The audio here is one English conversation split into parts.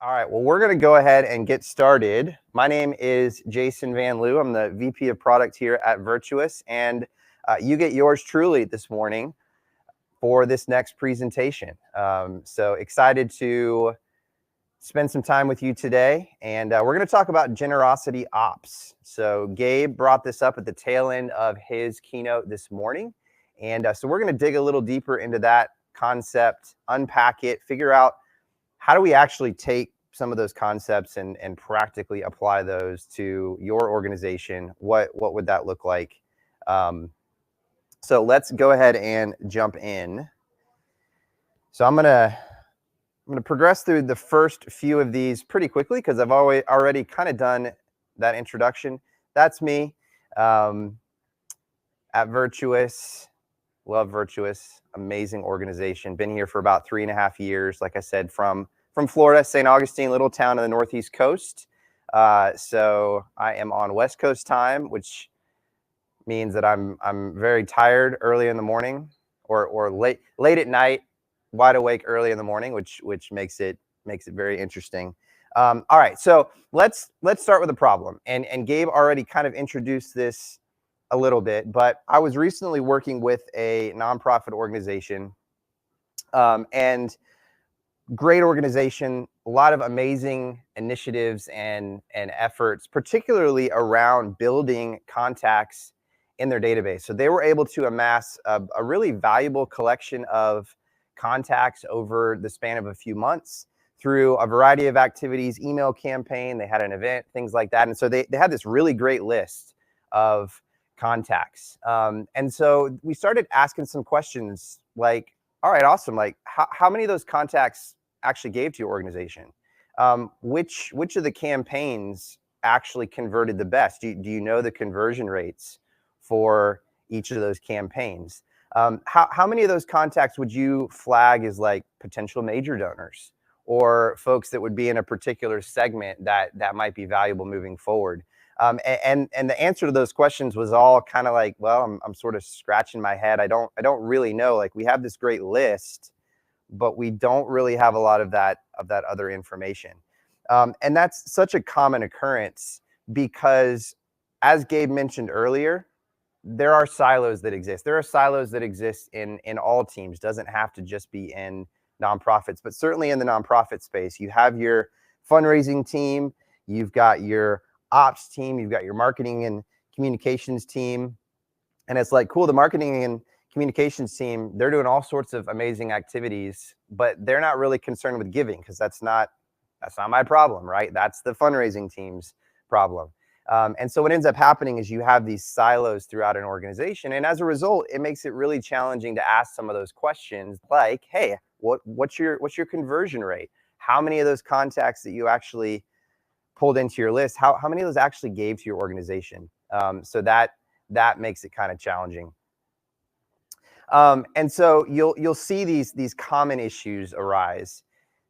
All right, well, we're going to go ahead and get started. My name is Jason VanLue. I'm the VP of Product here at Virtuous, and you get yours truly this morning for this next presentation. So excited to spend some time with you today, and we're going to talk about generosity ops. So Gabe brought this up at the tail end of his keynote this morning, and so we're going to dig a little deeper into that concept, unpack it, figure out how do we actually take some of those concepts and practically apply those to your organization? What would that look like? So let's go ahead and jump in. So I'm gonna progress through the first few of these pretty quickly because I've already kind of done that introduction. That's me at Virtuous. Love Virtuous, amazing organization. Been here for about 3.5 years. Like I said, from Florida, St. Augustine, little town on the Northeast coast. So I am on West Coast time, which means that I'm very tired early in the morning, or late at night, wide awake early in the morning, which makes it very interesting. All right, so let's start with a problem. And Gabe already kind of introduced this a little bit, but I was recently working with a nonprofit organization, and great organization, a lot of amazing initiatives and efforts, particularly around building contacts in their database. So they were able to amass a really valuable collection of contacts over the span of a few months through a variety of activities, email campaign, they had an event, things like that. And so they had this really great list of contacts. And so we started asking some questions like, all right, awesome. Like how many of those contacts actually gave to your organization? Which of the campaigns actually converted the best? Do you know the conversion rates for each of those campaigns? How many of those contacts would you flag as like potential major donors or folks that would be in a particular segment that might be valuable moving forward? And the answer to those questions was all kind of like, well, I'm sort of scratching my head. I don't really know. Like we have this great list, but we don't really have a lot of that other information. And that's such a common occurrence because, as Gabe mentioned earlier, there are silos that exist. There are silos that exist in all teams. Doesn't have to just be in nonprofits, but certainly in the nonprofit space. You have your fundraising team, you've got your ops team, you've got your marketing and communications team. And it's like, cool, the marketing and communications team, they're doing all sorts of amazing activities, but they're not really concerned with giving because that's not my problem, right? That's the fundraising team's problem. And so what ends up happening is you have these silos throughout an organization. And as a result, it makes it really challenging to ask some of those questions like, hey, what's your conversion rate? How many of those contacts that you actually pulled into your list, how many of those actually gave to your organization? So that makes it kind of challenging. And so you'll see these common issues arise.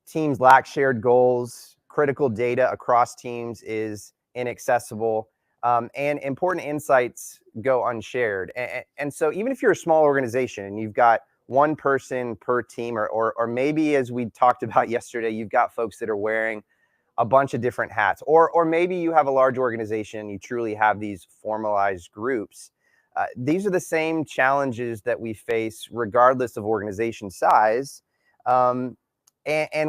Teams lack shared goals, critical data across teams is inaccessible, and important insights go unshared. And so even if you're a small organization and you've got one person per team, or maybe as we talked about yesterday, you've got folks that are wearing a bunch of different hats, or maybe you have a large organization, you truly have these formalized groups. These are the same challenges that we face regardless of organization size. And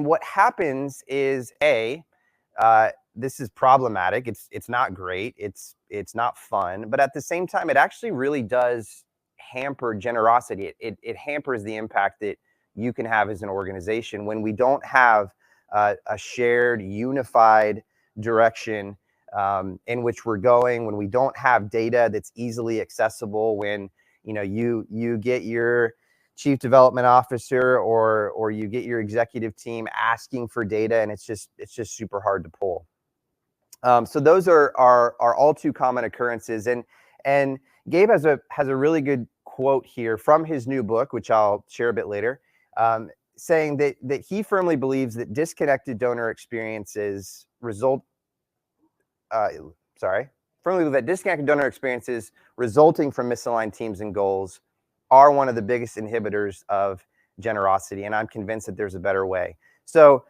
what happens is, this is problematic. It's not great. It's not fun. But at the same time, it actually really does hamper generosity. It hampers the impact that you can have as an organization when we don't have a shared, unified direction in which we're going, when we don't have data that's easily accessible, when you get your chief development officer or you get your executive team asking for data and it's just super hard to pull. So those are all too common occurrences. And Gabe has a really good quote here from his new book, which I'll share a bit later, saying that he firmly believes that disconnected donor experiences resulting from misaligned teams and goals are one of the biggest inhibitors of generosity, and I'm convinced that there's a better way. So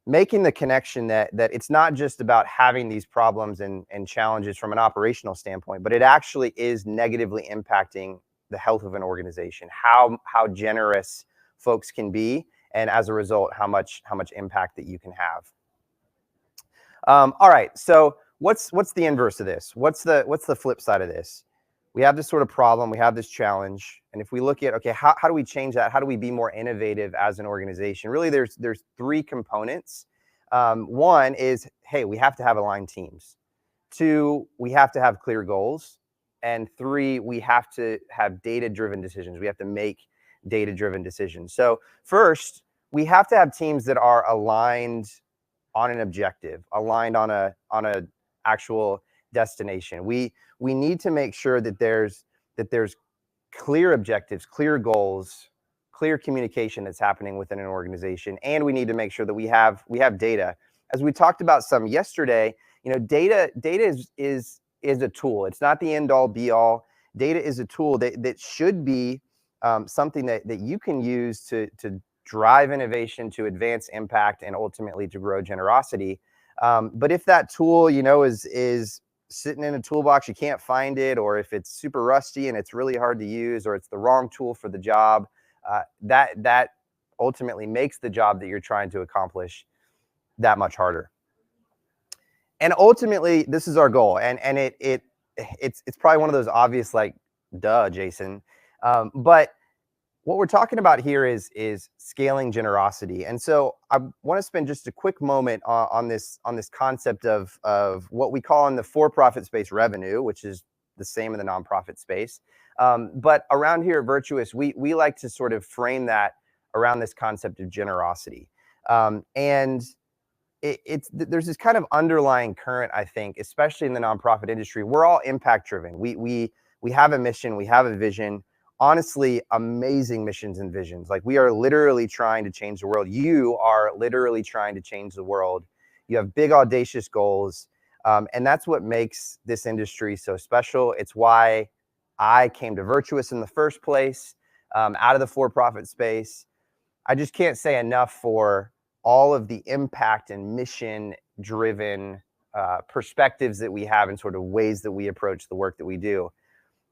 making the connection that it's not just about having these problems and challenges from an operational standpoint, but it actually is negatively impacting the health of an organization, how generous folks can be, and as a result, how much impact that you can have. All right, so what's the inverse of this? What's the flip side of this? We have this sort of problem, we have this challenge, and if we look at, okay, how do we change that? How do we be more innovative as an organization? Really, there's three components. One is, hey, we have to have aligned teams. Two, we have to have clear goals. And three, we have to have data-driven decisions. We have to make data-driven decisions. So first, we have to have teams that are aligned on an objective, aligned on a actual destination. We need to make sure that there's clear objectives, clear goals, clear communication that's happening within an organization, and we need to make sure that we have data. As we talked about some yesterday, data is a tool. It's not the end all be all. Data is a tool that should be something that you can use to drive innovation, to advance impact, and ultimately to grow generosity. But if that tool, is sitting in a toolbox, you can't find it, or if it's super rusty and it's really hard to use, or it's the wrong tool for the job, that ultimately makes the job that you're trying to accomplish that much harder. And ultimately, this is our goal, and it's probably one of those obvious, like, duh, Jason. But what we're talking about here is scaling generosity. And so I want to spend just a quick moment on this concept of what we call in the for-profit space revenue, which is the same in the nonprofit space. But around here at Virtuous, we like to sort of frame that around this concept of generosity. And there's this kind of underlying current, I think, especially in the nonprofit industry. We're all impact driven. We have a mission, we have a vision. Honestly, amazing missions and visions. Like, we are literally trying to change the world. You are literally trying to change the world. You have big, audacious goals. And that's what makes this industry so special. It's why I came to Virtuous in the first place, out of the for-profit space. I just can't say enough for all of the impact and mission-driven perspectives that we have and sort of ways that we approach the work that we do.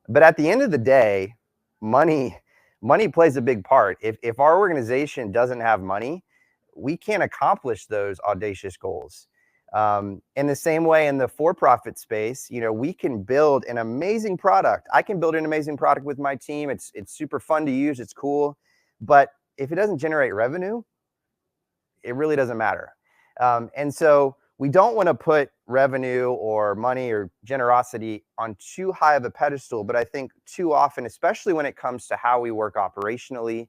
But at the end of the day, money plays a big part. If our organization doesn't have money, we can't accomplish those audacious goals. In the same way, in the for-profit space, we can build an amazing product. I can build an amazing product with my team. It's super fun to use. It's cool. But if it doesn't generate revenue, it really doesn't matter. And so we don't want to put revenue or money or generosity on too high of a pedestal, but I think too often, especially when it comes to how we work operationally,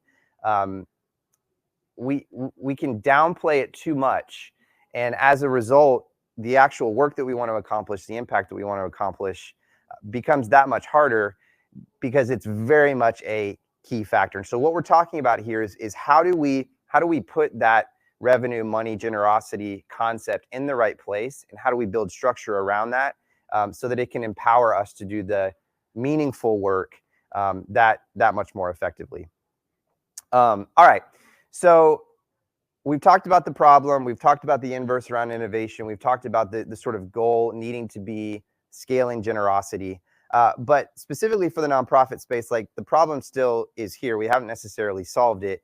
we can downplay it too much. And as a result, the actual work that we want to accomplish, the impact that we want to accomplish, becomes that much harder because it's very much a key factor. And so what we're talking about here is how do we put that revenue, money, generosity concept in the right place, and how do we build structure around that so that it can empower us to do the meaningful work that much more effectively. All right, so we've talked about the problem, we've talked about the inverse around innovation, we've talked about the sort of goal needing to be scaling generosity, but specifically for the nonprofit space, like, the problem still is here. We haven't necessarily solved it.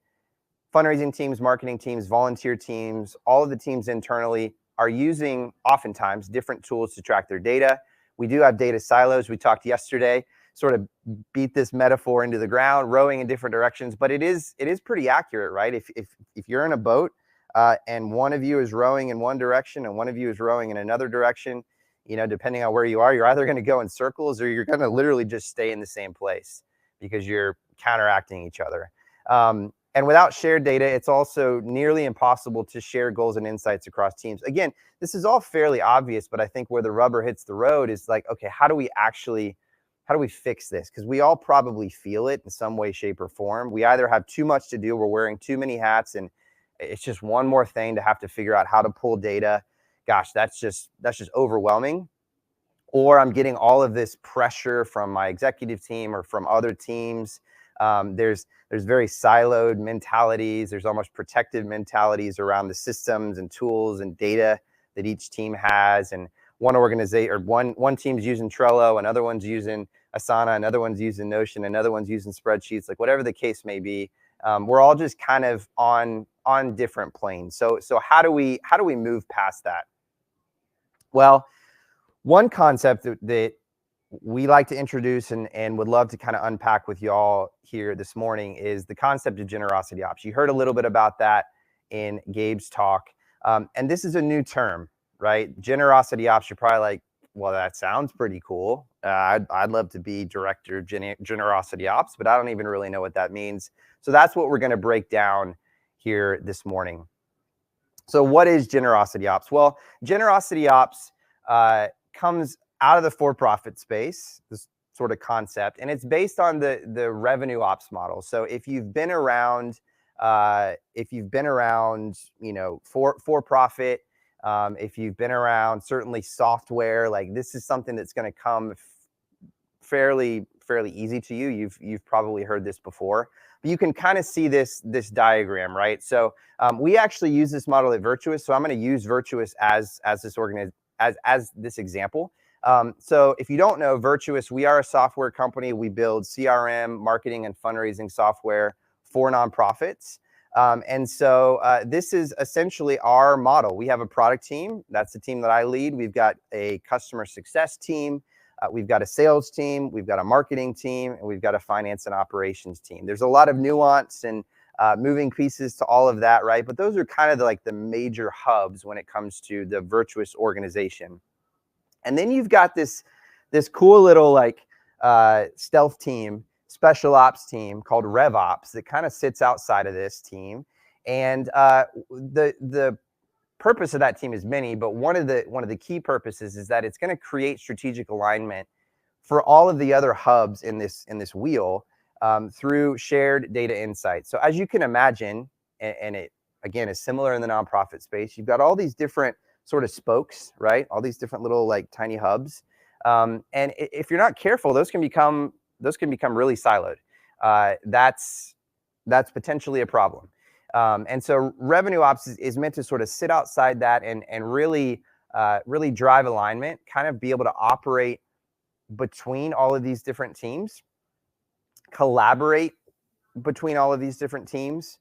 Fundraising teams, marketing teams, volunteer teams, all of the teams internally are using oftentimes different tools to track their data. We do have data silos. We talked yesterday, sort of beat this metaphor into the ground, rowing in different directions, but it is pretty accurate, right? If you're in a boat and one of you is rowing in one direction and one of you is rowing in another direction, depending on where you are, you're either going to go in circles or you're going to literally just stay in the same place because you're counteracting each other. And without shared data, it's also nearly impossible to share goals and insights across teams. Again, this is all fairly obvious, but I think where the rubber hits the road is like, okay, how do we fix this? Because we all probably feel it in some way, shape, or form. We either have too much to do, we're wearing too many hats, and it's just one more thing to have to figure out how to pull data. Gosh, that's just overwhelming. Or I'm getting all of this pressure from my executive team or from other teams There's very siloed mentalities. There's almost protective mentalities around the systems and tools and data that each team has. And one organization or one team's using Trello, another one's using Asana, another one's using Notion, another one's using spreadsheets, like whatever the case may be. We're all just kind of on different planes. So how do we move past that? Well, one concept that we like to introduce and would love to kind of unpack with y'all here this morning is the concept of generosity ops. You heard a little bit about that in Gabe's talk. And this is a new term, right? Generosity ops, you're probably like, well, that sounds pretty cool. I'd love to be director of generosity ops, but I don't even really know what that means. So that's what we're going to break down here this morning. So what is generosity ops? Well, generosity ops comes out of the for-profit space, this sort of concept, and it's based on the revenue ops model. So if you've been around, you know, for-profit, if you've been around certainly software, like this is something that's going to come fairly easy to you. You've probably heard this before, but you can kind of see this diagram, right? So we actually use this model at Virtuous. So I'm going to use Virtuous as this example. So if you don't know Virtuous, we are a software company. We build CRM, marketing, and fundraising software for nonprofits. And so this is essentially our model. We have a product team. That's the team that I lead. We've got a customer success team. We've got a sales team. We've got a marketing team. And we've got a finance and operations team. There's a lot of nuance and moving pieces to all of that, right? But those are kind of like the major hubs when it comes to the Virtuous organization. And then you've got this cool little like stealth team, special ops team called RevOps that kind of sits outside of this team. And the purpose of that team is many, but one of the key purposes is that it's going to create strategic alignment for all of the other hubs in this wheel through shared data insights. So as you can imagine, and it again is similar in the nonprofit space, you've got all these different sort of spokes, right? All these different little like tiny hubs. And if you're not careful, those can become really siloed. That's potentially a problem. And so revenue ops is meant to sort of sit outside that and really drive alignment, kind of be able to operate between all of these different teams, collaborate between all of these different teams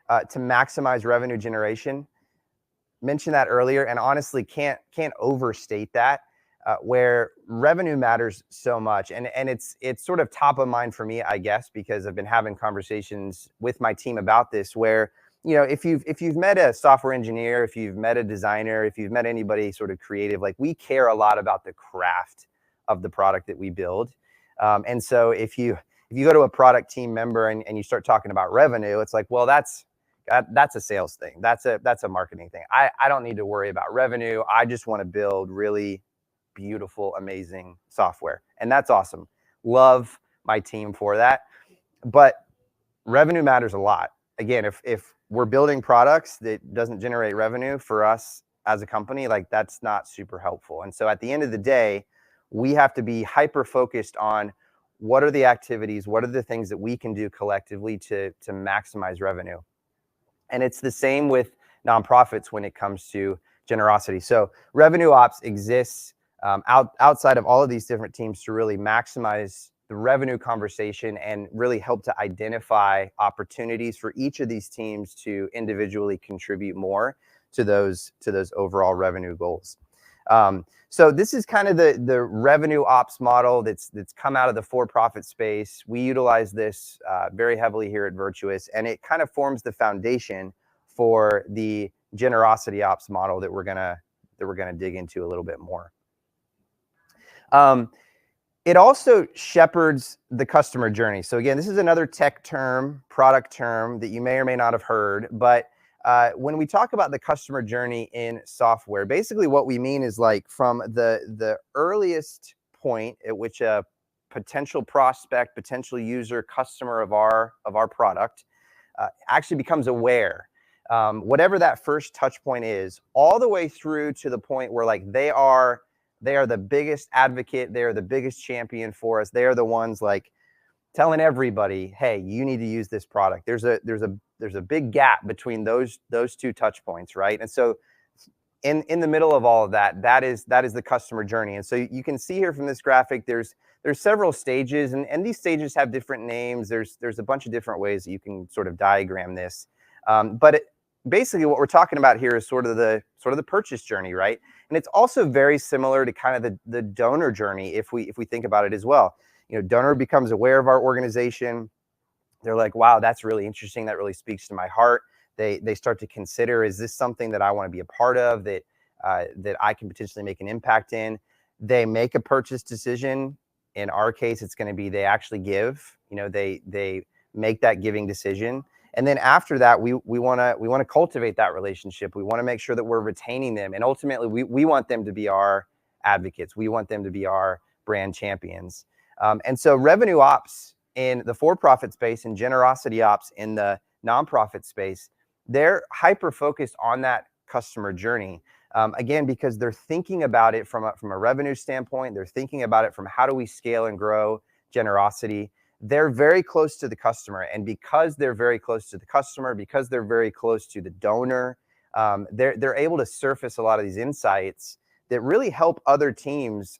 to maximize revenue generation. Mentioned that earlier, and honestly can't overstate that. Where revenue matters so much, and it's sort of top of mind for me, I guess, because I've been having conversations with my team about this. Where, you know, if you've met a software engineer, if you've met a designer, if you've met anybody sort of creative, like we care a lot about the craft of the product that we build. And so if you go to a product team member and you start talking about revenue, it's like, well, that's a sales thing. That's a marketing thing. I don't need to worry about revenue. I just want to build really beautiful, amazing software. And that's awesome. Love my team for that. But revenue matters a lot. Again, if we're building products that doesn't generate revenue for us as a company, like that's not super helpful. And so at the end of the day, we have to be hyper focused on what are the activities, what are the things that we can do collectively to maximize revenue. And it's the same with nonprofits when it comes to generosity. So revenue ops exists outside of all of these different teams to really maximize the revenue conversation and really help to identify opportunities for each of these teams to individually contribute more to those overall revenue goals. So this is kind of the revenue ops model that's come out of the for-profit space. We utilize this very heavily here at Virtuous, and it kind of forms the foundation for the generosity ops model that we're gonna dig into a little bit more. It also shepherds the customer journey. So again, this is another tech term, product term that you may or may not have heard, but when we talk about the customer journey in software, basically what we mean is like from the earliest point at which a potential prospect, potential user, customer of our product actually becomes aware, whatever that first touch point is, all the way through to the point where like they are the biggest advocate, they are the biggest champion for us. They are the ones like telling everybody, hey, you need to use this product. There's a big gap between those two touch points, right? And so in the middle of all of that, that is the customer journey. And so you can see here from this graphic, there's several stages, and these stages have different names. There's a bunch of different ways that you can sort of diagram this. But basically what we're talking about here is sort of the purchase journey, right? And it's also very similar to kind of the donor journey if we think about it as well. You know, donor becomes aware of our organization. They're like, wow, that's really interesting. That really speaks to my heart. They start to consider, is this something that I want to be a part of, that I can potentially make an impact in? They make a purchase decision. In our case, it's going to be they actually give. You know, they make that giving decision, and then after that, we want to cultivate that relationship. We want to make sure that we're retaining them, and ultimately, we want them to be our advocates. We want them to be our brand champions. And so, revenue ops in the for-profit space and generosity ops in the nonprofit space, they're hyper focused on that customer journey. Again, because they're thinking about it from a revenue standpoint. They're thinking about it from how do we scale and grow generosity. They're very close to the customer. And because they're very close to the customer, because they're very close to the donor, they're able to surface a lot of these insights that really help other teams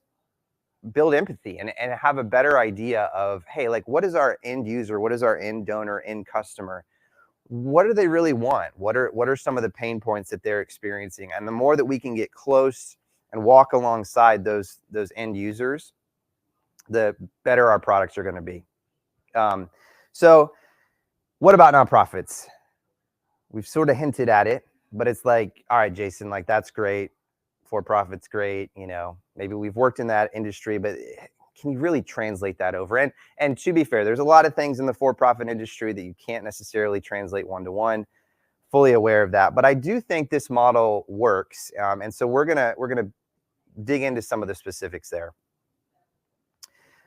build empathy and have a better idea of, hey, like, what is our end user? What is our end donor, end customer? What do they really want? What are some of the pain points that they're experiencing? And the more that we can get close and walk alongside those end users, the better our products are going to be. So what about nonprofits? We've sort of hinted at it, but it's like, all right, Jason, like, that's great. For-profit's great. You know, maybe we've worked in that industry, but can you really translate that over? And to be fair, there's a lot of things in the for-profit industry that you can't necessarily translate one-to-one. Fully aware of that, but I do think this model works, and so we're gonna dig into some of the specifics there.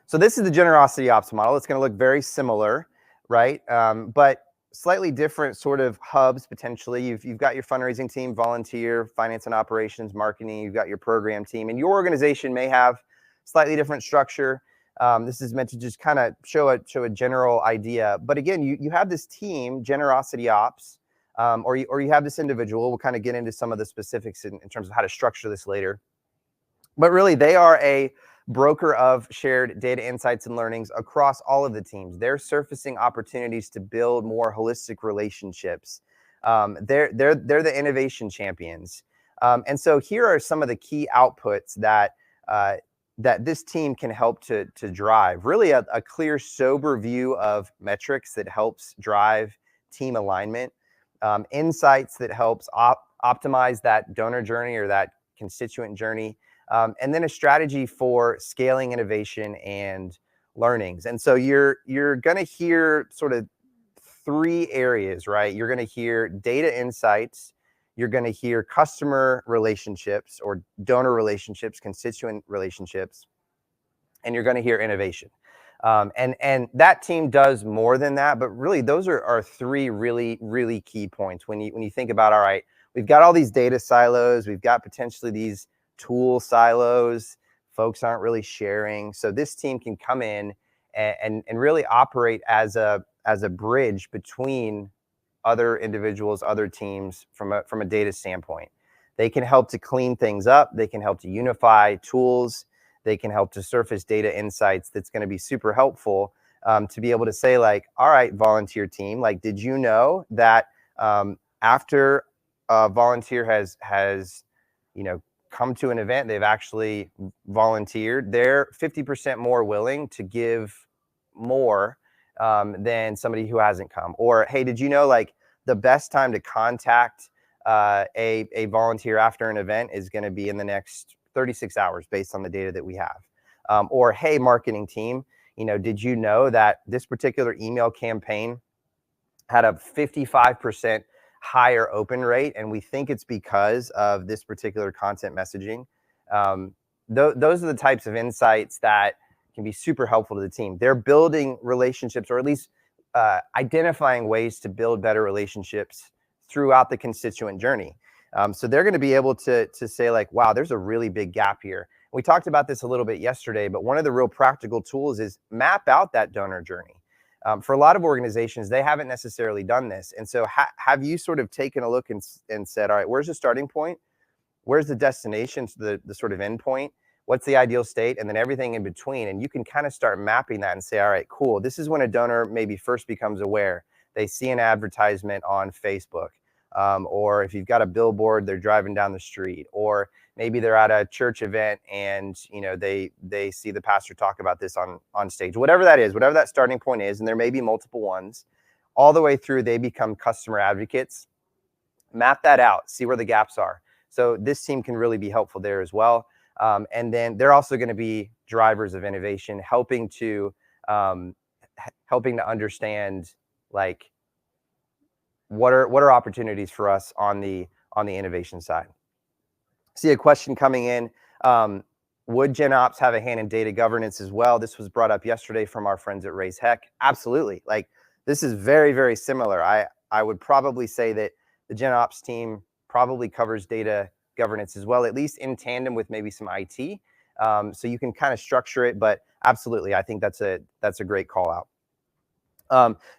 So this is the generosity ops model. It's going to look very similar, right? But slightly different sort of hubs potentially. You've got your fundraising team, volunteer, finance and operations, marketing. You've got your program team, and your organization may have slightly different structure. This is meant to just kind of show a general idea. But again, you have this team, generosity ops, or you have this individual. We'll kind of get into some of the specifics in terms of how to structure this later. But really, they are a broker of shared data insights and learnings across all of the teams. They're surfacing opportunities to build more holistic relationships. They're the innovation champions. And so here are some of the key outputs that this team can help to drive. Really a clear, sober view of metrics that helps drive team alignment, insights that helps optimize that donor journey or that constituent journey, and then a strategy for scaling innovation and learnings. And so you're going to hear sort of three areas, right? You're going to hear data insights, you're going to hear customer relationships or donor relationships, constituent relationships, and you're going to hear innovation. And that team does more than that, but really those are three really, really key points when you think about, all right, we've got all these data silos, we've got potentially these tool silos, folks aren't really sharing. So this team can come in and really operate as a bridge between other individuals, other teams from a data standpoint. They can help to clean things up. They can help to unify tools. They can help to surface data insights that's going to be super helpful to be able to say, like, all right, volunteer team, like, did you know that after a volunteer has come to an event, they've actually volunteered, they're 50% more willing to give more than somebody who hasn't come? Or, hey, did you know, like, the best time to contact a volunteer after an event is going to be in the next 36 hours based on the data that we have? Or, hey, marketing team, did you know that this particular email campaign had a 55% higher open rate, and we think it's because of this particular content messaging? Those are the types of insights that can be super helpful to the team. They're building relationships, or at least identifying ways to build better relationships throughout the constituent journey. So they're going to be able to say, like, wow, there's a really big gap here. We talked about this a little bit yesterday, but one of the real practical tools is map out that donor journey. For a lot of organizations, they haven't necessarily done this. And so have you sort of taken a look and said, all right, where's the starting point? Where's the destination, the sort of end point? What's the ideal state? And then everything in between. And you can kind of start mapping that and say, all right, cool. This is when a donor maybe first becomes aware. They see an advertisement on Facebook. Or if you've got a billboard, they're driving down the street. Or maybe they're at a church event and they see the pastor talk about this on stage. Whatever that is, whatever that starting point is, and there may be multiple ones, all the way through they become customer advocates. Map that out, see where the gaps are. So this team can really be helpful there as well. And then they're also going to be drivers of innovation, helping to understand like what are opportunities for us on the innovation side. See a question coming in. Would GenOps have a hand in data governance as well? This was brought up yesterday from our friends at Raise Heck. Absolutely. Like this is very, very similar. I would probably say that the GenOps team probably covers data governance as well, at least in tandem with maybe some IT. So you can kind of structure it, but absolutely, I think that's a great call out.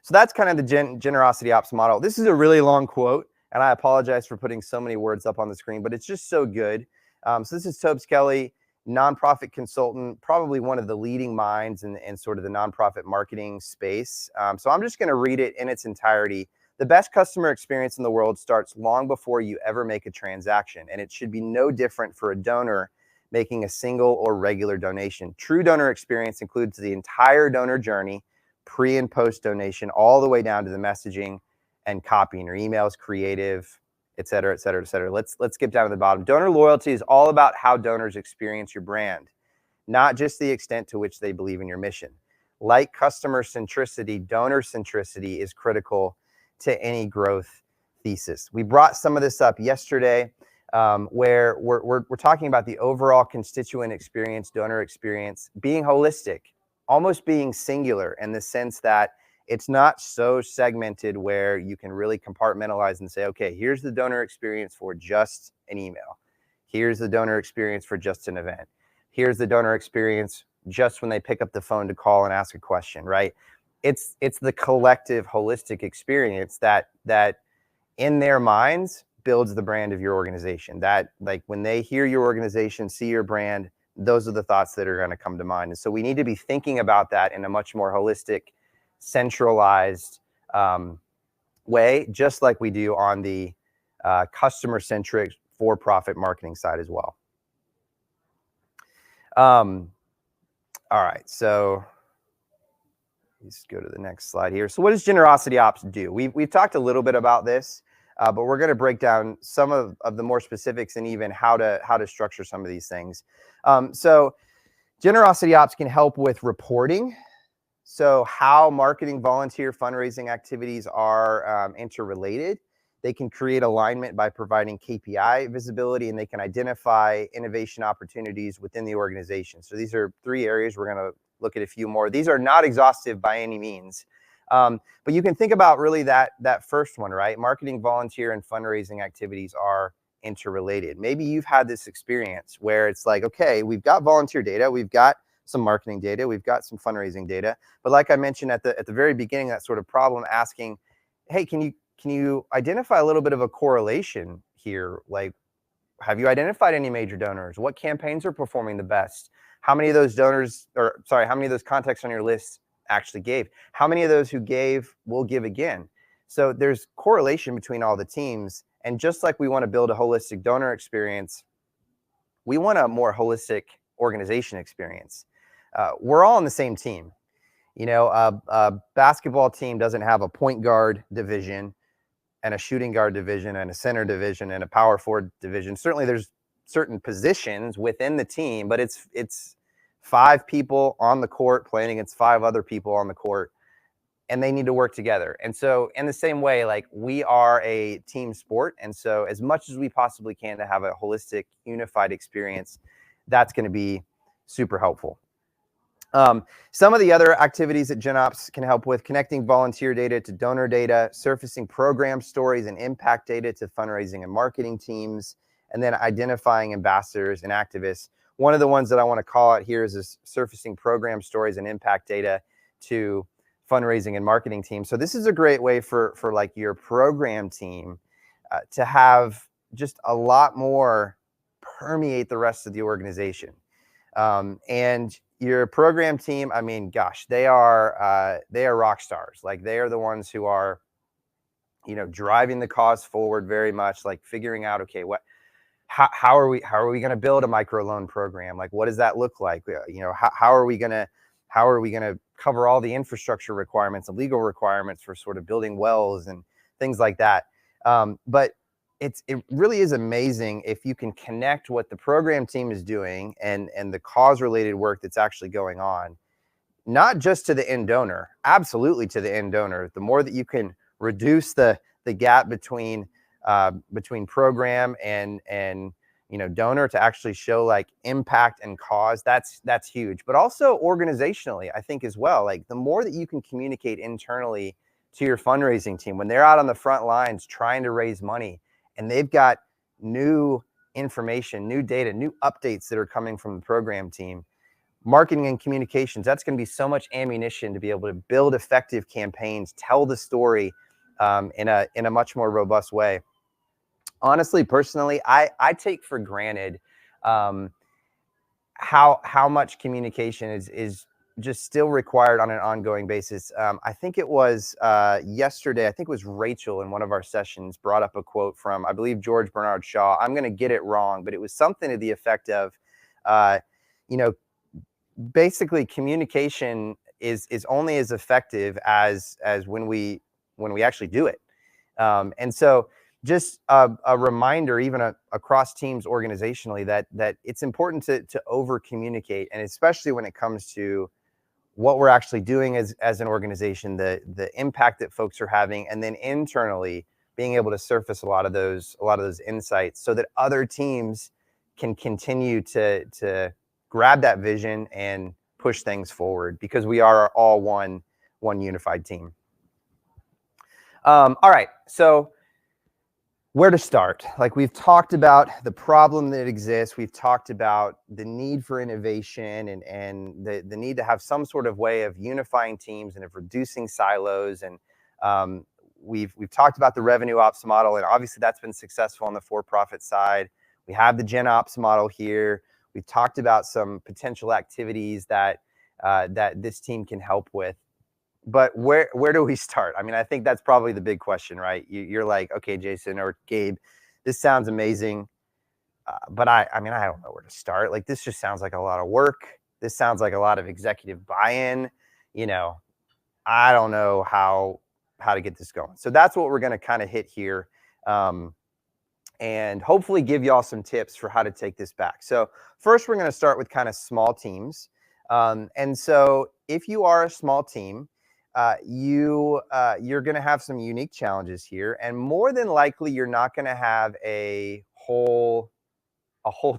So that's kind of the generosity ops model. This is a really long quote, and I apologize for putting so many words up on the screen, but it's just so good. So this is Tobes Kelly, nonprofit consultant, probably one of the leading minds in sort of the nonprofit marketing space. So I'm just going to read it in its entirety. The best customer experience in the world starts long before you ever make a transaction, and it should be no different for a donor making a single or regular donation. True donor experience includes the entire donor journey, pre and post donation, all the way down to the messaging and copying your emails, creative, et cetera, et cetera, et cetera. Let's skip down to the bottom. Donor loyalty is all about how donors experience your brand, not just the extent to which they believe in your mission. Like customer centricity, donor centricity is critical to any growth thesis. We brought some of this up yesterday, where we're talking about the overall constituent experience, donor experience, being holistic, almost being singular in the sense that it's not so segmented where you can really compartmentalize and say, okay, here's the donor experience for just an email. Here's the donor experience for just an event. Here's the donor experience just when they pick up the phone to call and ask a question, right? It's the collective holistic experience that in their minds builds the brand of your organization. That like when they hear your organization, see your brand, those are the thoughts that are going to come to mind. And so we need to be thinking about that in a much more holistic, centralized way, just like we do on the customer-centric for-profit marketing side as well. All right, so let's go to the next slide here. So what does Generosity Ops do? We've talked a little bit about this, but we're going to break down some of the more specifics and even how to structure some of these things. So Generosity Ops can help with reporting. So how marketing, volunteer, fundraising activities are interrelated. They can create alignment by providing KPI visibility, and they can identify innovation opportunities within the organization. So these are 3 areas. We're going to look at a few more. These are not exhaustive by any means, but you can think about really that first one, right? Marketing, volunteer, and fundraising activities are interrelated. Maybe you've had this experience where it's like, okay, we've got volunteer data, we've got some marketing data, we've got some fundraising data, but like I mentioned at the very beginning, that sort of problem asking, hey, can you identify a little bit of a correlation here? Like, have you identified any major donors? What campaigns are performing the best? How many of those donors, or sorry, how many of those contacts on your list actually gave? How many of those who gave will give again? So there's correlation between all the teams. And just like we want to build a holistic donor experience, we want a more holistic organization experience. We're all on the same team. You know, a basketball team doesn't have a point guard division and a shooting guard division and a center division and a power forward division. Certainly there's certain positions within the team, but it's 5 people on the court playing against 5 other people on the court, and they need to work together. And so in the same way, like we are a team sport. And so as much as we possibly can to have a holistic, unified experience, that's going to be super helpful. Some of the other activities that GenOps can help with: connecting volunteer data to donor data, surfacing program stories and impact data to fundraising and marketing teams, and then identifying ambassadors and activists. One of the ones that I want to call out here is this: surfacing program stories and impact data to fundraising and marketing team. So this is a great way for like your program team to have just a lot more permeate the rest of the organization. And your program team, I mean, gosh, they are rock stars. Like they are the ones who are, you know, driving the cause forward very much, like figuring out, okay, how are we going to build a microloan program? Like, what does that look like? You know, how are we going to cover all the infrastructure requirements and legal requirements for sort of building wells and things like that? But it really is amazing if you can connect what the program team is doing and the cause related work that's actually going on, not just to the end donor, absolutely to the end donor. The more that you can reduce the gap between program and you know, donor to actually show like impact and cause, that's huge. But also organizationally, I think as well, like the more that you can communicate internally to your fundraising team when they're out on the front lines trying to raise money and they've got new information, new data, new updates that are coming from the program team, marketing and communications, that's going to be so much ammunition to be able to build effective campaigns, tell the story in a much more robust way. Honestly, personally, I take for granted how much communication is just still required on an ongoing basis. I think it was yesterday, I think it was Rachel in one of our sessions brought up a quote from, I believe, George Bernard Shaw. I'm going to get it wrong, but it was something to the effect of, you know, basically communication is only as effective as when we actually do it. And so just a reminder, even across teams organizationally, that it's important to over communicate, and especially when it comes to what we're actually doing as an organization, the impact that folks are having, and then internally being able to surface a lot of those insights so that other teams can continue to grab that vision and push things forward, because we are all one unified team. All right, so where to start? Like, we've talked about the problem that exists. We've talked about the need for innovation and the need to have some sort of way of unifying teams and of reducing silos. And we've talked about the revenue ops model, and obviously that's been successful on the for-profit side. We have the Gen Ops model here. We've talked about some potential activities that this team can help with. But where do we start? I mean, I think that's probably the big question, right? You're like, okay, Jason or Gabe, this sounds amazing, but I mean, I don't know where to start. Like, this just sounds like a lot of work. This sounds like a lot of executive buy-in. You know, I don't know how to get this going. So that's what we're going to kind of hit here, and hopefully give y'all some tips for how to take this back. So first, we're going to start with kind of small teams. And so if you are a small team, you're going to have some unique challenges here, and more than likely, you're not going to have a whole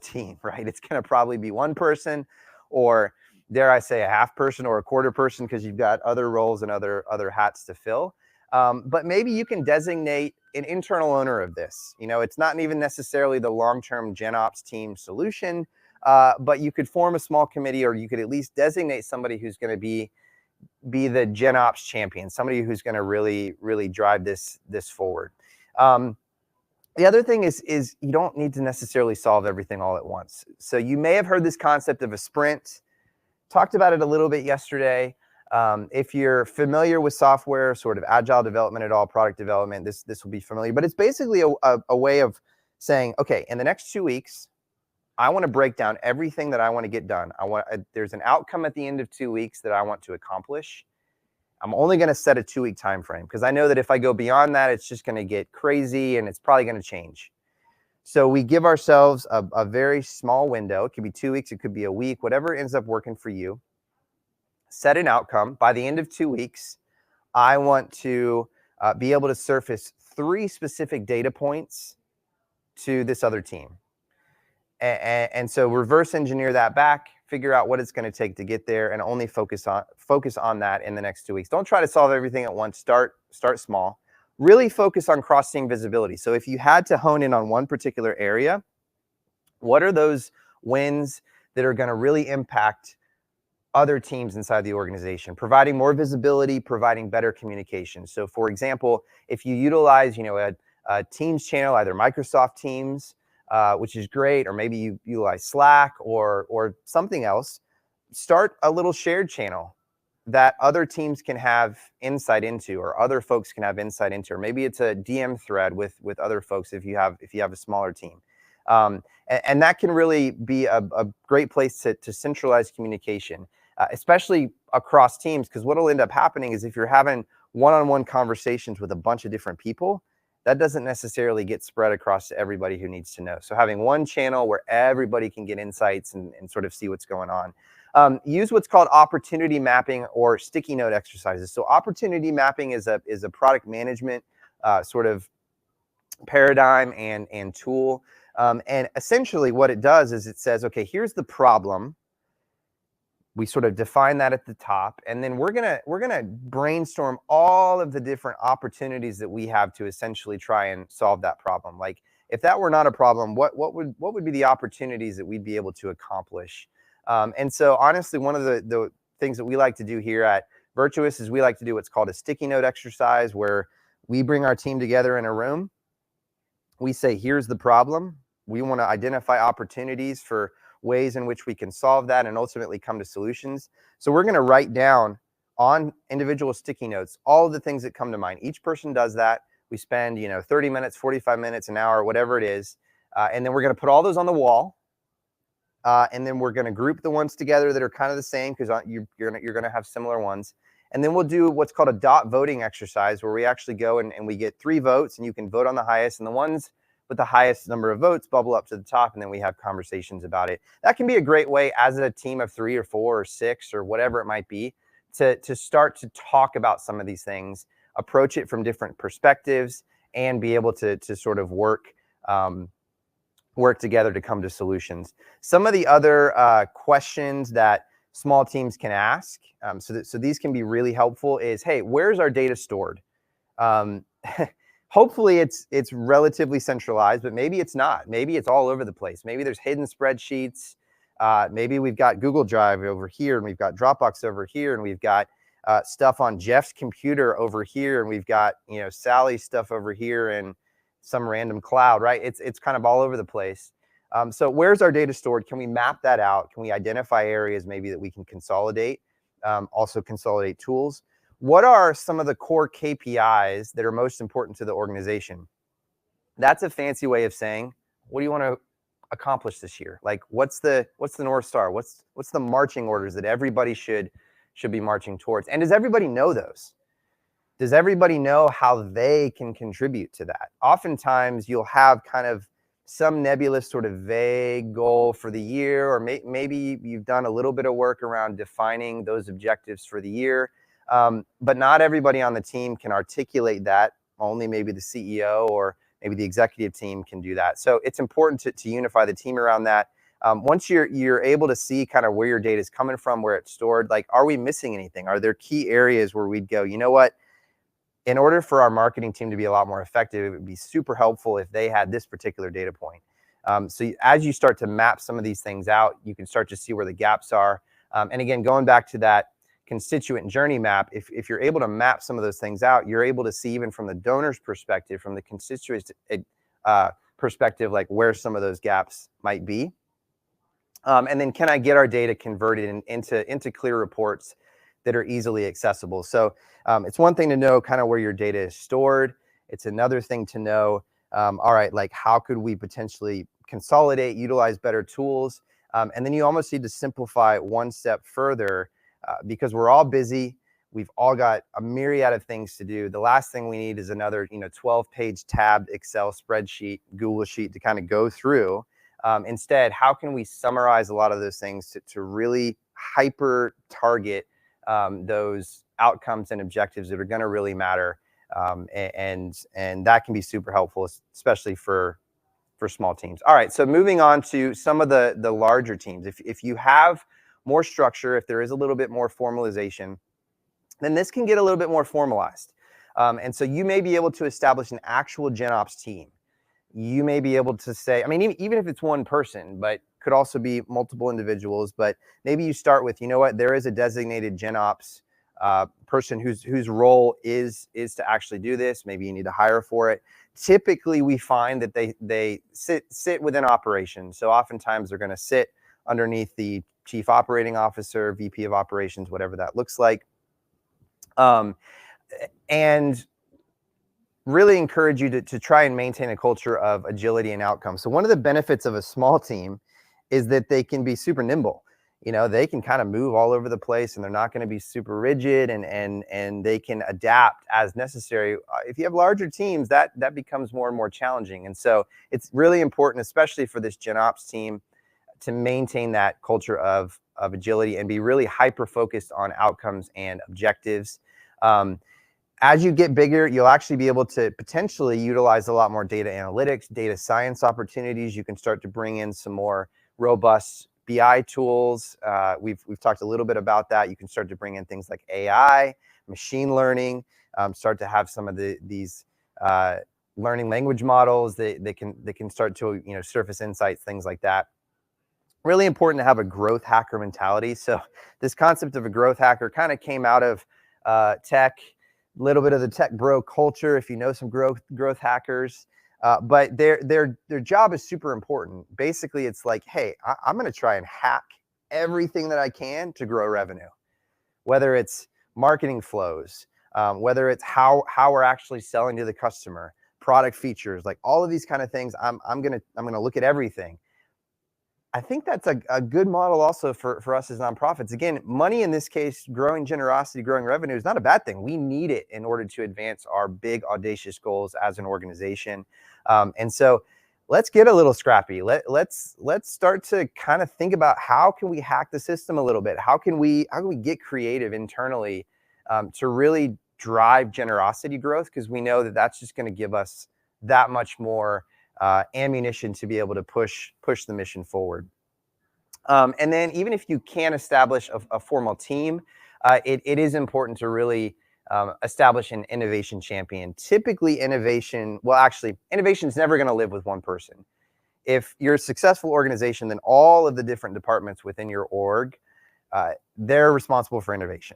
team, right? It's going to probably be one person, or dare I say, a half person or a quarter person, because you've got other roles and other hats to fill. But maybe you can designate an internal owner of this. You know, it's not even necessarily the long-term Gen Ops team solution, but you could form a small committee, or you could at least designate somebody who's going to be the Gen Ops champion, somebody who's going to really drive this forward. The other thing is you don't need to necessarily solve everything all at once. So you may have heard this concept of a sprint. Talked about it a little bit yesterday. If you're familiar with software, sort of agile development at all, product development, this will be familiar. But it's basically a way of saying, okay, in the next 2 weeks, I want to break down everything that I want to get done. There's an outcome at the end of 2 weeks that I want to accomplish. I'm only going to set a 2-week time frame, because I know that if I go beyond that, it's just going to get crazy and it's probably going to change. So we give ourselves a very small window. It could be 2 weeks, it could be a week, whatever ends up working for you. Set an outcome. By the end of 2 weeks, I want to be able to surface 3 specific data points to this other team. And so reverse engineer that back, figure out what it's going to take to get there, and only focus on that in the next 2 weeks. Don't try to solve everything at once. Start small. Really focus on cross-team visibility. So if you had to hone in on one particular area, what are those wins that are going to really impact other teams inside the organization, providing more visibility, providing better communication. So for example, if you utilize, a Teams channel, either Microsoft Teams, which is great, or maybe you utilize Slack or something else, start a little shared channel that other teams can have insight into, or other folks can have insight into, or maybe it's a DM thread with other folks if you have a smaller team. And that can really be a great place to centralize communication, especially across teams, because what will end up happening is if you're having one-on-one conversations with a bunch of different people, that doesn't necessarily get spread across to everybody who needs to know. So having one channel where everybody can get insights and sort of see what's going on. Use what's called opportunity mapping or sticky note exercises. So opportunity mapping is a product management sort of paradigm and tool. And essentially what it does is it says, okay, here's the problem. We sort of define that at the top, and then we're gonna brainstorm all of the different opportunities that we have to essentially try and solve that problem. Like if that were not a problem, what would be the opportunities that we'd be able to accomplish? And so honestly, one of the things that we like to do here at Virtuous is we like to do what's called a sticky note exercise, where we bring our team together in a room. We say, here's the problem. We want to identify opportunities for ways in which we can solve that and ultimately come to solutions. So we're going to write down on individual sticky notes all of the things that come to mind. Each person does that. We spend 30 minutes, 45 minutes, an hour, whatever it is, and then we're going to put all those on the wall, and then we're going to group the ones together that are kind of the same, because you're going to have similar ones. And then we'll do what's called a dot voting exercise, where we actually go and we get 3 votes, and you can vote on the highest, and the ones with the highest number of votes bubble up to the top, and then we have conversations about it. That can be a great way as a team of 3 or 4 or 6 or whatever it might be to start to talk about some of these things, approach it from different perspectives, and be able to sort of work together to come to solutions. Some of the other questions that small teams can ask, so these can be really helpful, is, hey, where's our data stored? Hopefully it's relatively centralized, but maybe it's not. Maybe it's all over the place. Maybe there's hidden spreadsheets. Maybe we've got Google Drive over here, and we've got Dropbox over here, and we've got stuff on Jeff's computer over here, and we've got Sally's stuff over here and some random cloud, right? It's kind of all over the place. So where's our data stored? Can we map that out? Can we identify areas maybe that we can consolidate? Also consolidate tools. What are some of the core KPIs that are most important to the organization? That's a fancy way of saying, what do you want to accomplish this year? Like, what's the North Star? What's the marching orders that everybody should be marching towards? And does everybody know those? Does everybody know how they can contribute to that? Oftentimes you'll have kind of some nebulous sort of vague goal for the year, or maybe you've done a little bit of work around defining those objectives for the year. But not everybody on the team can articulate that. Only maybe the CEO or maybe the executive team can do that. So it's important to unify the team around that. Once you're able to see kind of where your data is coming from, where it's stored, like, are we missing anything? Are there key areas where we'd go, you know what? In order for our marketing team to be a lot more effective, it would be super helpful if they had this particular data point. So as you start to map some of these things out, you can start to see where the gaps are. And again, going back to that constituent journey map, if you're able to map some of those things out, you're able to see, even from the donor's perspective, from the constituent perspective, like where some of those gaps might be. And then, can I get our data converted into clear reports that are easily accessible? So it's one thing to know kind of where your data is stored. It's another thing to know, all right, like, how could we potentially consolidate, utilize better tools? And then you almost need to simplify one step further, because we're all busy. We've all got a myriad of things to do. The last thing we need is another 12-page tabbed Excel spreadsheet, Google Sheet to kind of go through. Instead, how can we summarize a lot of those things to really hyper target those outcomes and objectives that are going to really matter, and that can be super helpful, especially for small teams. All right, so moving on to some of the larger teams. If you have more structure, if there is a little bit more formalization, then this can get a little bit more formalized. And so you may be able to establish an actual GenOps team. You may be able to say, I mean, even if it's one person, but Could also be multiple individuals, but maybe you start with, you know what, there is a designated Gen Ops person whose role is to actually do this. Maybe you need to hire for it. Typically, we find that they sit within operations. So oftentimes they're going to sit underneath the chief operating officer, VP of operations, whatever that looks like. And really encourage you to try and maintain a culture of agility and outcome. So one of the benefits of a small team is that they can be super nimble. You know, they can kind of move all over the place, and they're not going to be super rigid, and they can adapt as necessary. If you have larger teams, that becomes more and more challenging. And so it's really important, especially for this Gen Ops team, to maintain that culture of agility and be really hyper focused on outcomes and objectives. As you get bigger, you'll actually be able to potentially utilize a lot more data analytics, data science opportunities. You can start to bring in some more robust BI tools. We've talked a little bit about that. You can start to bring in things like AI, machine learning, start to have some of these learning language models that can start to surface insights, things like that. Really important to have a growth hacker mentality. So this concept of a growth hacker kind of came out of tech. Little bit of the tech bro culture, if you know some growth hackers, but their job is super important. Basically, it's like, hey, I'm going to try and hack everything that I can to grow revenue, whether it's marketing flows, whether it's how we're actually selling to the customer, product features, like all of these kind of things. I'm gonna look at everything. I think that's a good model also for us as nonprofits. Again, money in this case, growing generosity, growing revenue is not a bad thing. We need it in order to advance our big, audacious goals as an organization. And so let's get a little scrappy. Let's start to kind of think about how can we hack the system a little bit? How can we get creative internally to really drive generosity growth? Because we know that that's just going to give us that much more ammunition to be able to push the mission forward. And then even if you can establish a formal team, it is important to really establish an innovation champion. Typically innovation is never going to live with one person. If you're a successful organization, then all of the different departments within your org, they're responsible for innovation.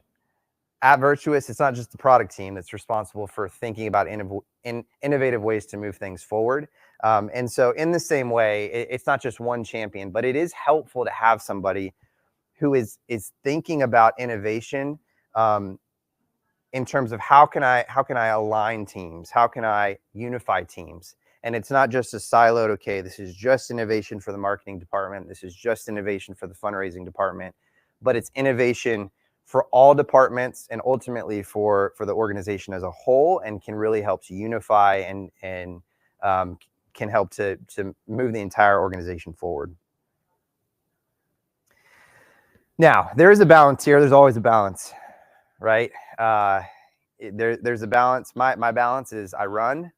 At Virtuous, it's not just the product team that's responsible for thinking about innovative ways to move things forward. And so in the same way, it's not just one champion, but it is helpful to have somebody who is thinking about innovation in terms of how can I align teams? How can I unify teams? And it's not just a siloed, okay, this is just innovation for the marketing department. This is just innovation for the fundraising department, but it's innovation for all departments and ultimately for the organization as a whole, and can really help to unify and can help to move the entire organization forward. Now, there is a balance here. There's always a balance, right? There's a balance. My balance is I run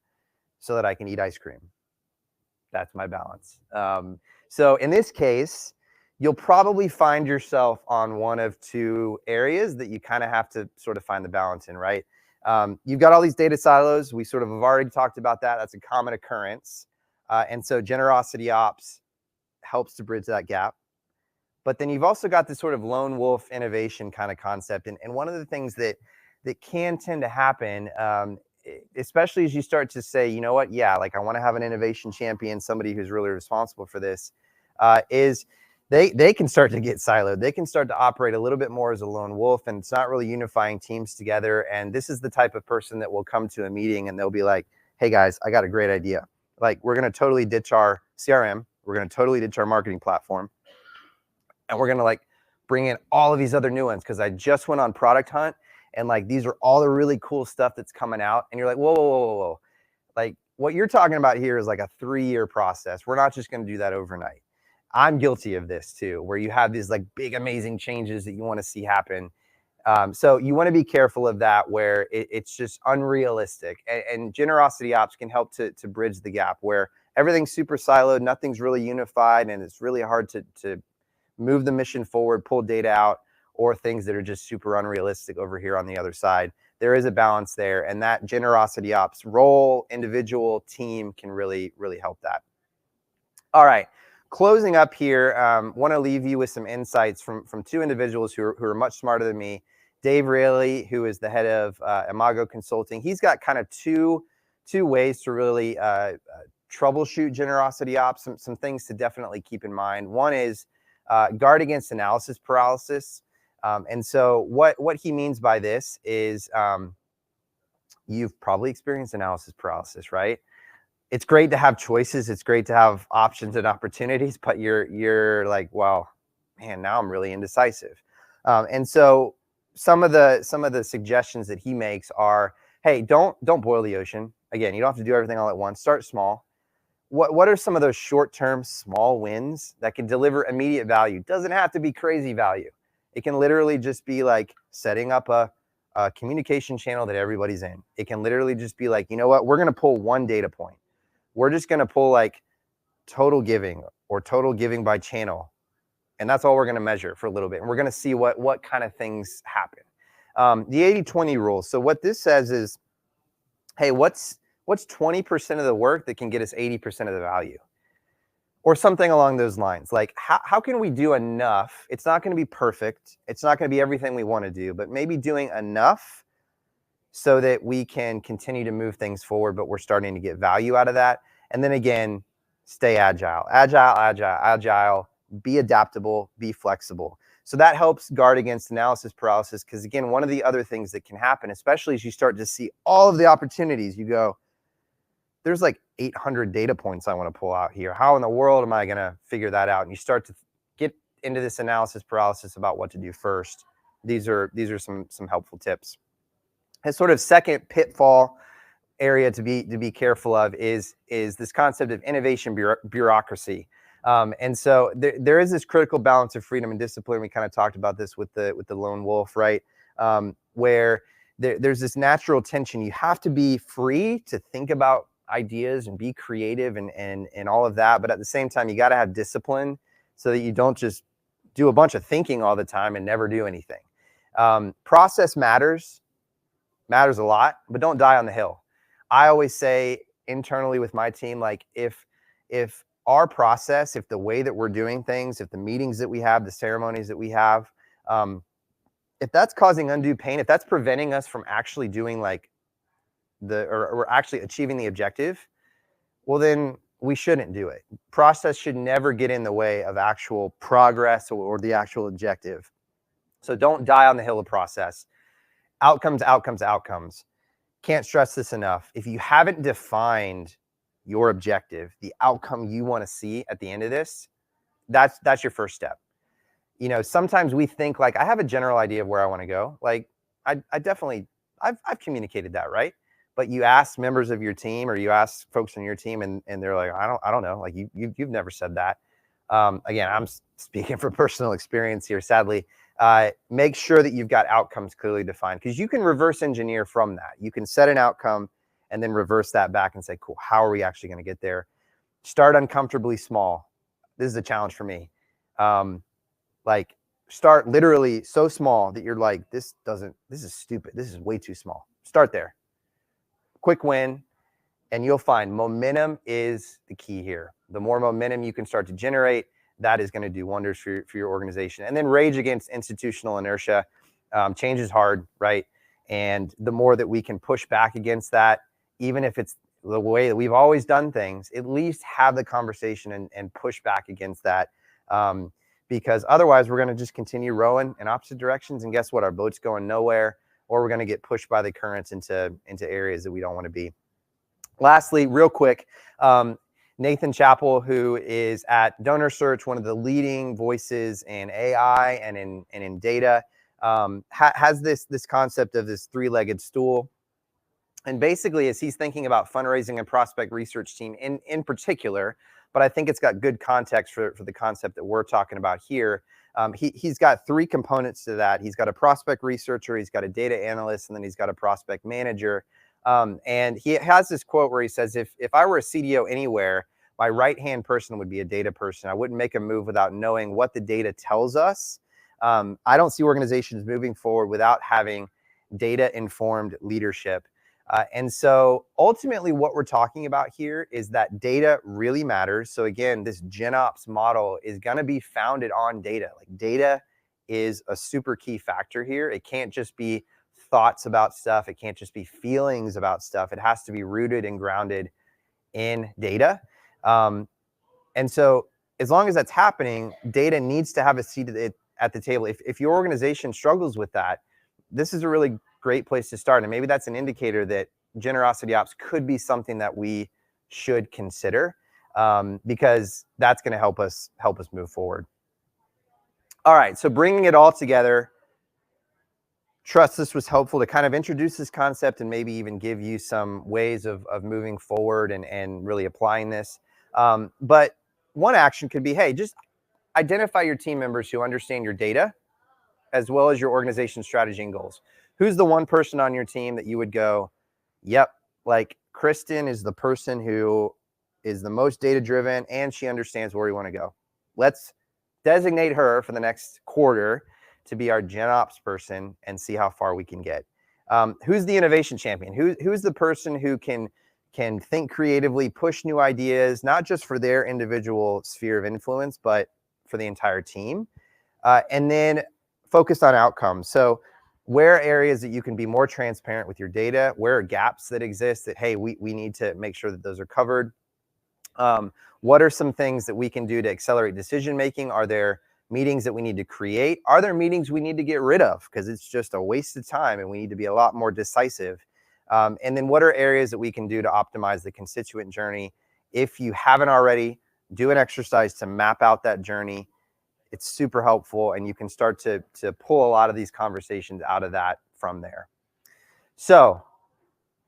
so that I can eat ice cream. That's my balance. So in this case, you'll probably find yourself on one of two areas that you kind of have to sort of find the balance in, right? You've got all these data silos. We sort of have already talked about that. That's a common occurrence. And so generosity ops helps to bridge that gap. But then you've also got this sort of lone wolf innovation kind of concept. And one of the things that can tend to happen, especially as you start to say, you know what, yeah, like I want to have an innovation champion, somebody who's really responsible for this, is they can start to get siloed. They can start to operate a little bit more as a lone wolf, and it's not really unifying teams together. And this is the type of person that will come to a meeting and they'll be like, hey guys, I got a great idea. Like, we're going to totally ditch our CRM. We're going to totally ditch our marketing platform. And we're going to like bring in all of these other new ones because I just went on Product Hunt and like these are all the really cool stuff that's coming out. And you're like, whoa. Like what you're talking about here is like a 3-year process. We're not just going to do that overnight. I'm guilty of this too, where you have these like big, amazing changes that you want to see happen. So you want to be careful of that, where it's just unrealistic. And generosity ops can help to bridge the gap where everything's super siloed, nothing's really unified, and it's really hard to move the mission forward, pull data out, or things that are just super unrealistic over here on the other side. There is a balance there, and that generosity ops role, individual, team can really, really help that. All right. closing up here, want to leave you with some insights from two individuals who are much smarter than me. Dave Raley, who is the head of Imago Consulting, he's got kind of two ways to really troubleshoot generosity ops, some things to definitely keep in mind. One is guard against analysis paralysis. And so what he means by this is you've probably experienced analysis paralysis, right? It's great to have choices. It's great to have options and opportunities, but you're like, well, man, now I'm really indecisive. And so some of the suggestions that he makes are, hey, don't boil the ocean. Again, you don't have to do everything all at once. Start small. What are some of those short-term small wins that can deliver immediate value? Doesn't have to be crazy value. It can literally just be like setting up a communication channel that everybody's in. It can literally just be like, you know what, we're going to pull one data point. We're just going to pull like total giving or total giving by channel. And that's all we're going to measure for a little bit. And we're going to see what kind of things happen. The 80-20 rule. So what this says is, hey, what's 20% of the work that can get us 80% of the value? Or something along those lines. Like, how can we do enough? It's not going to be perfect. It's not going to be everything we want to do, but maybe doing enough so that we can continue to move things forward, but we're starting to get value out of that. And then again, stay agile, be adaptable, be flexible. So that helps guard against analysis paralysis, because again, one of the other things that can happen, especially as you start to see all of the opportunities, you go, there's like 800 data points I want to pull out here. How in the world am I going to figure that out? And you start to get into this analysis paralysis about what to do first. These are some helpful tips. A sort of second pitfall area to be careful of is this concept of innovation bureaucracy. And so there is this critical balance of freedom and discipline. We kind of talked about this with the lone wolf, right? Where there's this natural tension. You have to be free to think about ideas and be creative and all of that, but at the same time you got to have discipline so that you don't just do a bunch of thinking all the time and never do anything. Process matters a lot, but don't die on the hill. I always say internally with my team, like if our process, if the way that we're doing things, if the meetings that we have, the ceremonies that we have, if that's causing undue pain, if that's preventing us from actually doing like or actually achieving the objective, well, then we shouldn't do it. Process should never get in the way of actual progress or the actual objective. So don't die on the hill of process. Outcomes. Can't stress this enough. If you haven't defined your objective, the outcome you want to see at the end of this, that's your first step. You know, sometimes we think like, I have a general idea of where I want to go. Like I've communicated that, right? But you ask members of your team or you ask folks on your team and they're like, I don't know. Like you've never said that. Again, I'm speaking from personal experience here, sadly. Make sure that you've got outcomes clearly defined, because you can reverse engineer from that. You can set an outcome and then reverse that back and say, cool, how are we actually going to get there? Start uncomfortably small. This is a challenge for me. Like start literally so small that you're like, this is stupid. This is way too small. Start there. Quick win, and you'll find momentum is the key here. The more momentum you can start to generate, that is going to do wonders for your organization. And then rage against institutional inertia. Change is hard, right? And the more that we can push back against that, even if it's the way that we've always done things, at least have the conversation and push back against that. Because otherwise we're going to just continue rowing in opposite directions. And guess what? Our boat's going nowhere, or we're going to get pushed by the currents into areas that we don't want to be. Lastly, real quick, Nathan Chappell, who is at Donor Search, one of the leading voices in AI and in data, has this concept of this three-legged stool. And basically, as he's thinking about fundraising and prospect research team in particular, but I think it's got good context for the concept that we're talking about here. He's got three components to that. He's got a prospect researcher, he's got a data analyst, and then he's got a prospect manager. And he has this quote where he says, if I were a CDO anywhere, my right-hand person would be a data person. I wouldn't make a move without knowing what the data tells us. I don't see organizations moving forward without having data-informed leadership. And so ultimately what we're talking about here is that data really matters. So again, this GenOps model is going to be founded on data. Like data is a super key factor here. It can't just be thoughts about stuff. It can't just be feelings about stuff. It has to be rooted and grounded in data. And so as long as that's happening, data needs to have a seat at the table. If your organization struggles with that, this is a really great place to start. And maybe that's an indicator that generosity ops could be something that we should consider, because that's going to help us move forward. All right, so bringing it all together, trust this was helpful to kind of introduce this concept and maybe even give you some ways of moving forward and really applying this. But one action could be, hey, just identify your team members who understand your data as well as your organization's strategy and goals. Who's the one person on your team that you would go, yep, like Kristen is the person who is the most data driven and she understands where we want to go. Let's designate her for the next quarter to be our Gen Ops person and see how far we can get. Who's the innovation champion? Who's the person who can think creatively, push new ideas, not just for their individual sphere of influence, but for the entire team? And then focus on outcomes. So where are areas that you can be more transparent with your data? Where are gaps that exist that, hey, we need to make sure that those are covered? What are some things that we can do to accelerate decision-making? Are there meetings that we need to create? Are there meetings we need to get rid of because it's just a waste of time and we need to be a lot more decisive? And then what are areas that we can do to optimize the constituent journey? If you haven't already, do an exercise to map out that journey. It's super helpful, and you can start to pull a lot of these conversations out of that from there. So,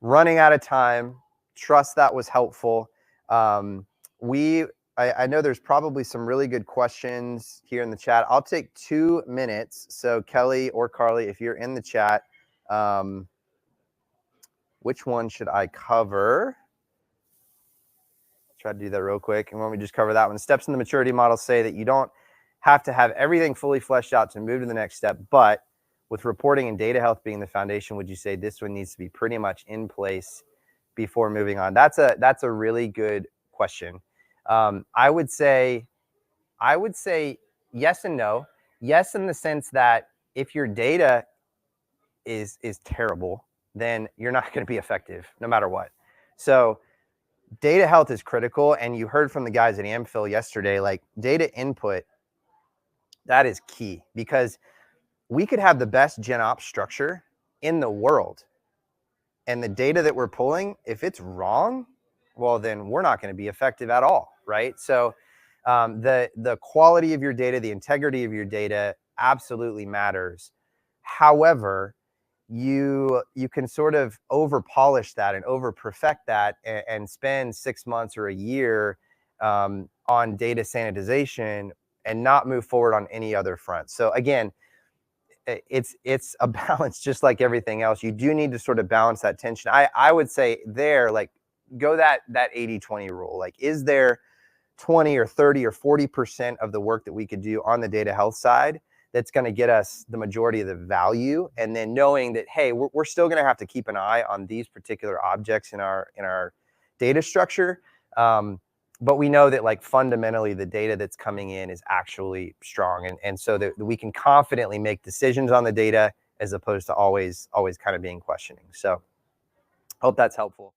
running out of time, trust that was helpful. I know there's probably some really good questions here in the chat. I'll take 2 minutes. So Kelly or Carly, if you're in the chat, which one should I cover? Try to do that real quick. And when we just cover that one, steps in the maturity model say that you don't have to have everything fully fleshed out to move to the next step, but with reporting and data health being the foundation, would you say this one needs to be pretty much in place before moving on? That's a really good question. I would say yes and no. Yes, in the sense that if your data is terrible, then you're not going to be effective no matter what. So data health is critical, and you heard from the guys at Amphil yesterday, like data input, that is key, because we could have the best Gen Ops structure in the world, and the data that we're pulling, if it's wrong, well, then we're not going to be effective at all, right? So the quality of your data, the integrity of your data absolutely matters. However, you can sort of over polish that and over perfect that and spend 6 months or a year on data sanitization and not move forward on any other front. So again, it's a balance, just like everything else. You do need to sort of balance that tension. I would say there, like, go that 80-20 rule. Like, is there 20 or 30 or 40% of the work that we could do on the data health side that's going to get us the majority of the value? And then knowing that, hey, we're still going to have to keep an eye on these particular objects in our data structure. But we know that, like, fundamentally the data that's coming in is actually strong. And so that we can confidently make decisions on the data as opposed to always kind of being questioning. So hope that's helpful.